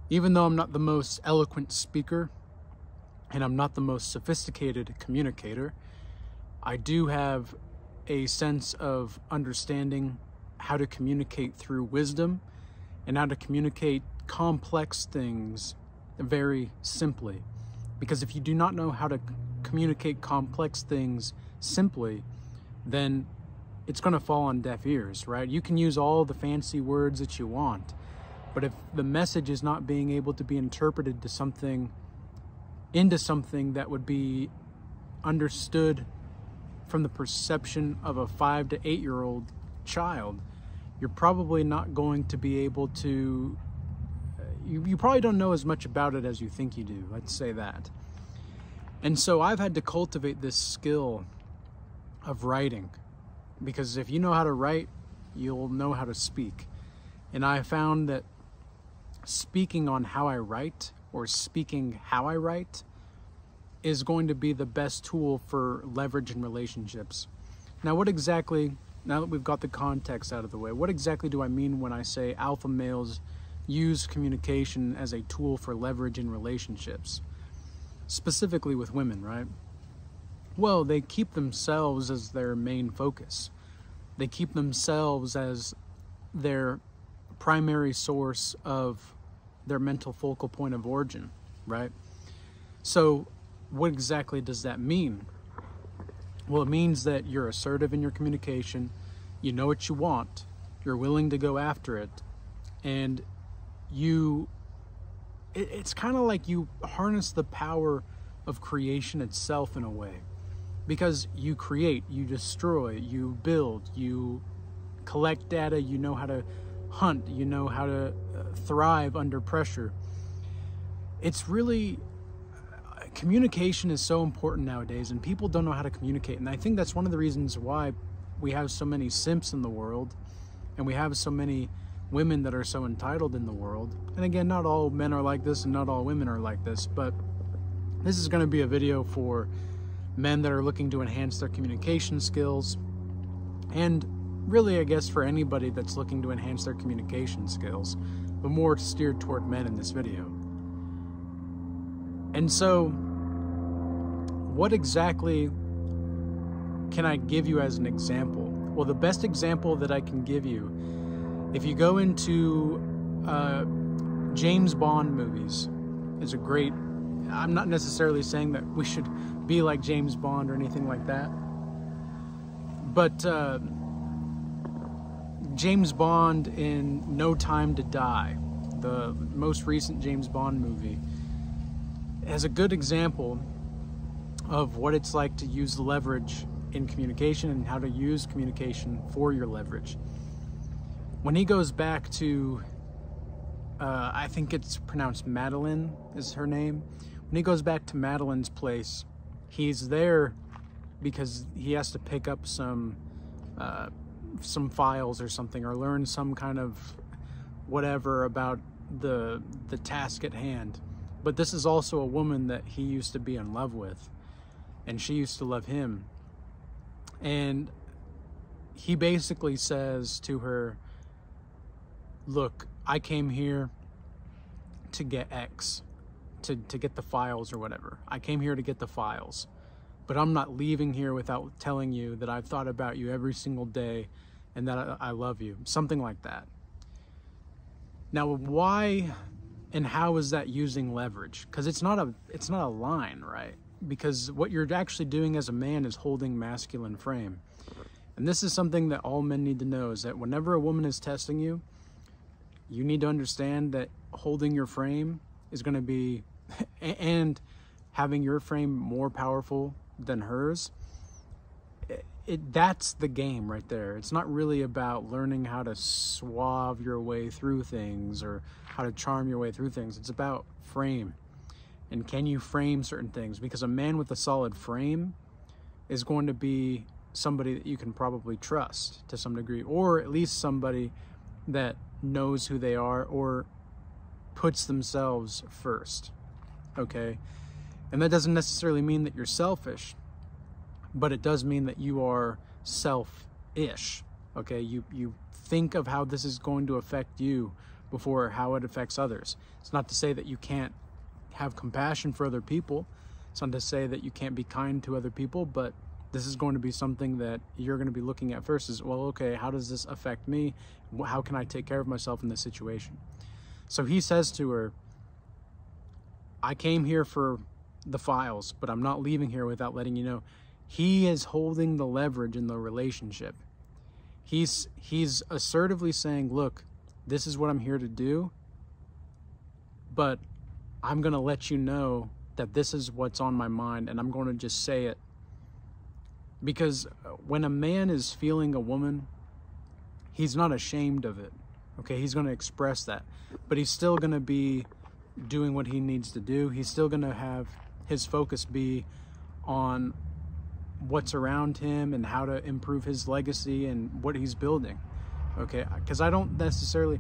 Even though I'm not the most eloquent speaker and I'm not the most sophisticated communicator, I do have a sense of understanding how to communicate through wisdom and how to communicate complex things very simply. Because if you do not know how to communicate complex things simply, then it's going to fall on deaf ears, right? You can use all the fancy words that you want, but if the message is not being able to be interpreted to something, into something that would be understood from the perception of a 5 to 8 year old child, you're probably not going to be able to, you probably don't know as much about it as you think you do, let's say that. And so I've had to cultivate this skill of writing, because if you know how to write, you'll know how to speak. And I found that speaking on how I write, or speaking how I write, is going to be the best tool for leverage in relationships. Now, what exactly, now that we've got the context out of the way, what exactly do I mean when I say alpha males use communication as a tool for leverage in relationships? Specifically with women, right? Well, they keep themselves as their main focus. They keep themselves as their primary source of their mental focal point of origin, right? So what exactly does that mean? Well, it means that you're assertive in your communication, you know what you want, you're willing to go after it, and it's kind of like you harness the power of creation itself in a way. Because you create, you destroy, you build, you collect data, you know how to hunt, you know how to thrive under pressure. It's really, communication is so important nowadays, and people don't know how to communicate. And I think that's one of the reasons why we have so many simps in the world, and we have so many women that are so entitled in the world. And again, not all men are like this and not all women are like this, but this is going to be a video for men that are looking to enhance their communication skills, and really, I guess, for anybody that's looking to enhance their communication skills, but more steered toward men in this video. And so, what exactly can I give you as an example? Well, the best example that I can give you, if you go into James Bond movies, is a great, I'm not necessarily saying that we should be like James Bond or anything like that, but James Bond in No Time to Die, the most recent James Bond movie, has a good example of what it's like to use leverage in communication and how to use communication for your leverage. When he goes back to, I think it's pronounced Madeline is her name. When he goes back to Madeline's place, he's there because he has to pick up some files or something, or learn some kind of whatever about the task at hand. But this is also a woman that he used to be in love with, and she used to love him. And he basically says to her, look, I came here to get X, to get the files or whatever. I came here to get the files, but I'm not leaving here without telling you that I've thought about you every single day and that I love you. Something like that. Now, why and how is that using leverage? Because it's not a line, right? Because what you're actually doing as a man is holding masculine frame. And this is something that all men need to know, is that whenever a woman is testing you, you need to understand that holding your frame is going to be, and having your frame more powerful than hers, that's the game right there. It's not really about learning how to suave your way through things or how to charm your way through things. It's about frame. And can you frame certain things? Because a man with a solid frame is going to be somebody that you can probably trust to some degree, or at least somebody that knows who they are or puts themselves first, okay? And that doesn't necessarily mean that you're selfish, but it does mean that you are self-ish, okay? You think of how this is going to affect you before how it affects others. It's not to say that you can't have compassion for other people. It's not to say that you can't be kind to other people, but this is going to be something that you're going to be looking at first is, well, okay, how does this affect me? How can I take care of myself in this situation? So he says to her, I came here for the files, but I'm not leaving here without letting you know. He is holding the leverage in the relationship. He's assertively saying, look, this is what I'm here to do, but I'm going to let you know that this is what's on my mind, and I'm going to just say it. Because when a man is feeling a woman, he's not ashamed of it, okay? He's going to express that, but he's still going to be doing what he needs to do. He's still going to have his focus be on what's around him and how to improve his legacy and what he's building, okay? Because I don't necessarily,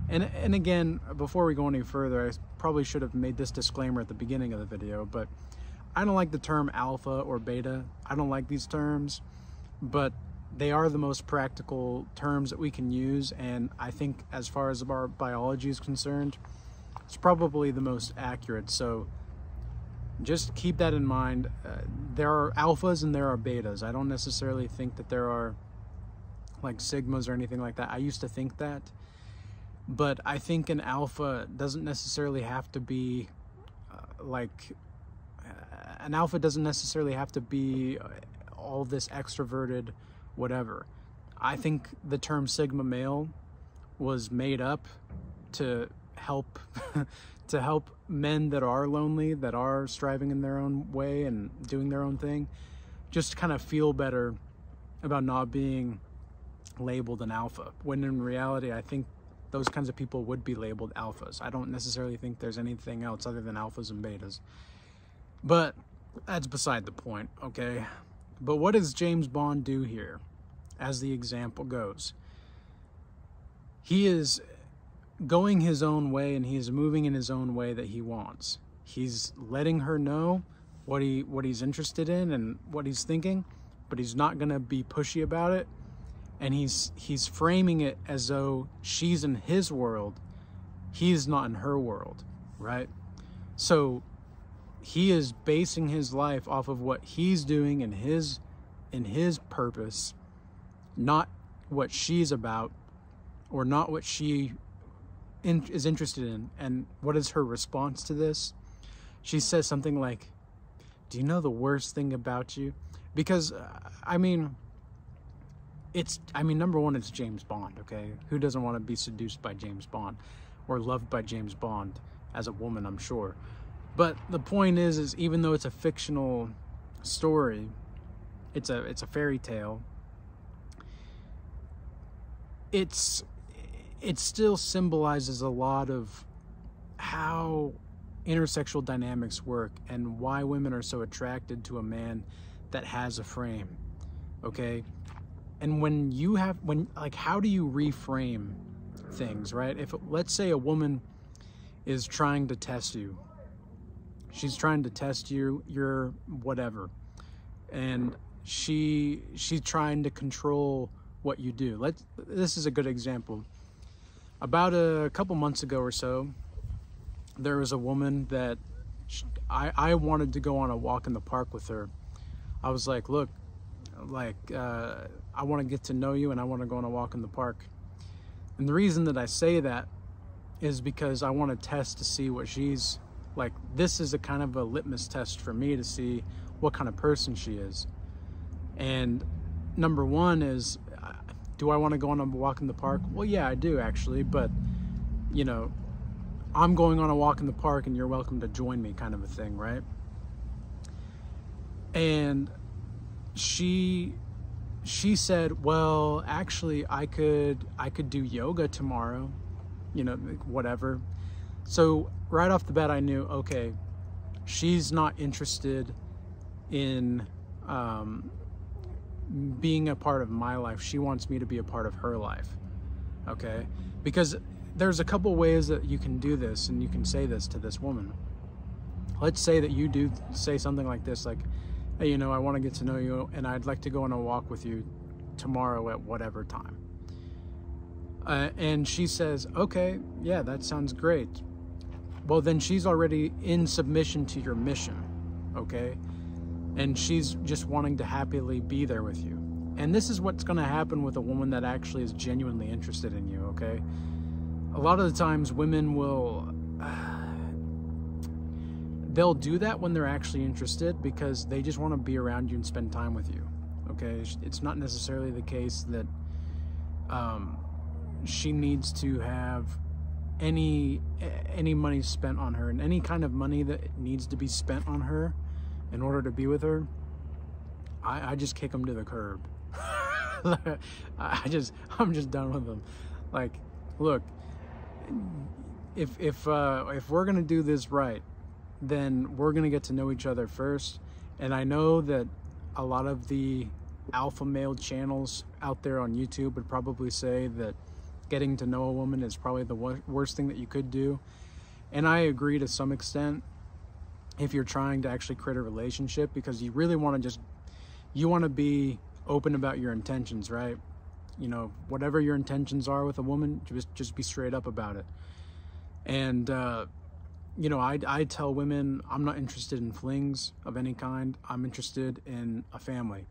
and again, before we go any further, I probably should have made this disclaimer at the beginning of the video, but I don't like the term alpha or beta. I don't like these terms, but they are the most practical terms that we can use, and I think as far as our biology is concerned, it's probably the most accurate. So just keep that in mind. There are alphas and there are betas. I don't necessarily think that there are like sigmas or anything like that. I used to think that, but I think an alpha doesn't necessarily have to be an alpha doesn't necessarily have to be all this extroverted whatever. I think the term sigma male was made up to help to help men that are lonely, that are striving in their own way and doing their own thing, just kind of feel better about not being labeled an alpha, when in reality I think those kinds of people would be labeled alphas. I don't necessarily think there's anything else other than alphas and betas, but that's beside the point, okay? But what does James Bond do here, as the example goes? He is going his own way, and he is moving in his own way that he wants. He's letting her know what he's interested in and what he's thinking, but he's not gonna be pushy about it. And he's framing it as though she's in his world, he's not in her world, right? So he is basing his life off of what he's doing in his purpose, not what she's about, or not what she is interested in. And what is her response to this? She says something like, do you know the worst thing about you? Because number one, it's James Bond, okay? Who doesn't want to be seduced by James Bond or loved by James Bond as a woman, I'm sure. But the point is even though it's a fictional story, it's a fairy tale, it still symbolizes a lot of how intersexual dynamics work and why women are so attracted to a man that has a frame, okay? And how do you reframe things, right? If, let's say, a woman is trying to test you, she's trying to test your whatever, and she's trying to control what you do. This is a good example. About a couple months ago or so, there was a woman that I wanted to go on a walk in the park with her. I was like, look, I want to get to know you and I want to go on a walk in the park. And the reason that I say that is because I want to test to see what she's like. This is a kind of a litmus test for me to see what kind of person she is. And number one is, do I want to go on a walk in the park? Well, yeah, I do actually, but I'm going on a walk in the park and you're welcome to join me, kind of a thing, right? And she said, well, actually I could do yoga tomorrow, whatever. So right off the bat I knew, okay, she's not interested in being a part of my life. She wants me to be a part of her life, okay? Because there's a couple ways that you can do this, and you can say this to this woman. Let's say that you do say something like this, like, hey, I want to get to know you and I'd like to go on a walk with you tomorrow at whatever time. And she says, okay, yeah, that sounds great. Well, then she's already in submission to your mission, okay? And she's just wanting to happily be there with you. And this is what's going to happen with a woman that actually is genuinely interested in you, okay? A lot of the times women will, they'll do that when they're actually interested because they just want to be around you and spend time with you, okay? It's not necessarily the case that she needs to have any money spent on her, and any kind of money that needs to be spent on her in order to be with her, I just kick them to the curb. I'm just done with them. Like, look, if we're gonna do this right, then we're gonna get to know each other first. And I know that a lot of the alpha male channels out there on YouTube would probably say that getting to know a woman is probably the worst thing that you could do. And I agree to some extent if you're trying to actually create a relationship, because you really want to you want to be open about your intentions, right? You know, whatever your intentions are with a woman, just be straight up about it. And, you know, I tell women I'm not interested in flings of any kind. I'm interested in a family.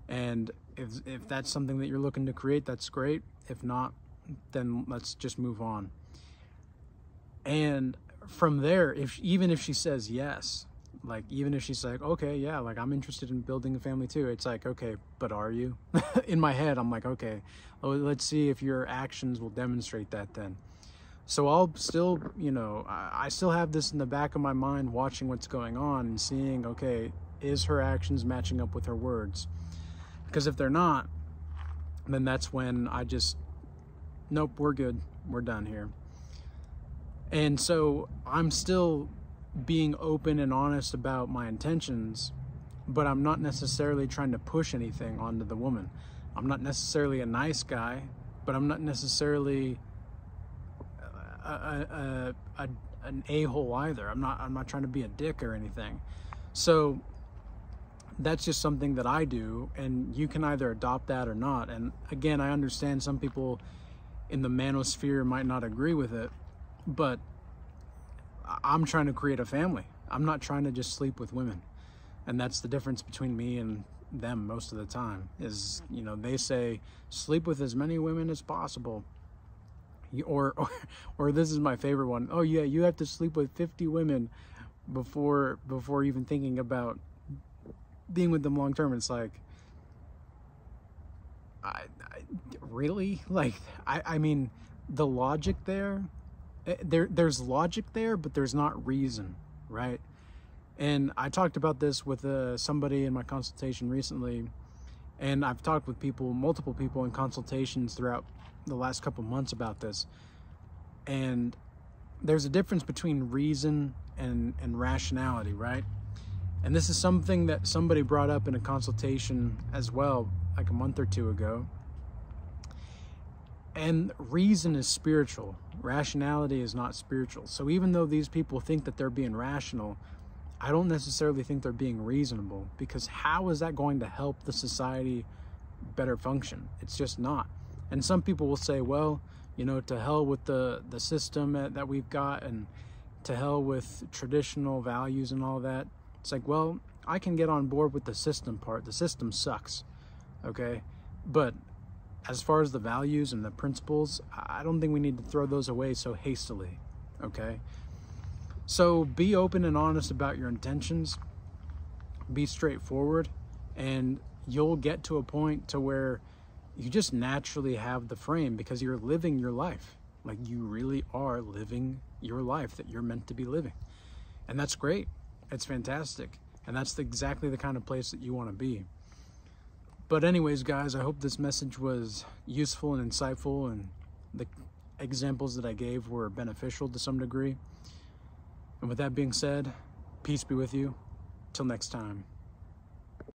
And if that's something that you're looking to create, that's great. If not, then let's just move on. And from there, even if she says yes, like, even if she's like, okay, yeah, like, I'm interested in building a family too, it's like, okay, but are you? In my head, I'm like, okay, well, let's see if your actions will demonstrate that then. So I'll still, you know, I still have this in the back of my mind, watching what's going on and seeing, okay, is her actions matching up with her words? Because if they're not, then that's when I just, nope, we're good, we're done here. And so I'm still being open and honest about my intentions, but I'm not necessarily trying to push anything onto the woman. I'm not necessarily a nice guy, but I'm not necessarily an a-hole either. I'm not trying to be a dick or anything. So that's just something that I do, and you can either adopt that or not. And again, I understand some people in the manosphere might not agree with it, but I'm trying to create a family. I'm not trying to just sleep with women. And that's the difference between me and them most of the time, is, you know, they say sleep with as many women as possible. Or this is my favorite one. Oh yeah, you have to sleep with 50 women before even thinking about being with them long term. It's like, really? Like, I mean, the logic there's logic there, but there's not reason, right? And I talked about this with somebody in my consultation recently, and I've talked with multiple people in consultations throughout the last couple months about this. And there's a difference between reason and rationality, right? And this is something that somebody brought up in a consultation as well, like a month or two ago. And reason is spiritual. Rationality is not spiritual. So even though these people think that they're being rational, I don't necessarily think they're being reasonable, because how is that going to help the society better function? It's just not. And some people will say, well, you know, to hell with the system that we've got, and to hell with traditional values and all that. It's like, well, I can get on board with the system part. The system sucks, okay? But as far as the values and the principles, I don't think we need to throw those away so hastily, okay? So be open and honest about your intentions. Be straightforward, and you'll get to a point to where you just naturally have the frame, because you're living your life. Like, you really are living your life that you're meant to be living. And that's great. It's fantastic. And that's exactly the kind of place that you want to be. But anyways, guys, I hope this message was useful and insightful, and the examples that I gave were beneficial to some degree. And with that being said, peace be with you. Till next time.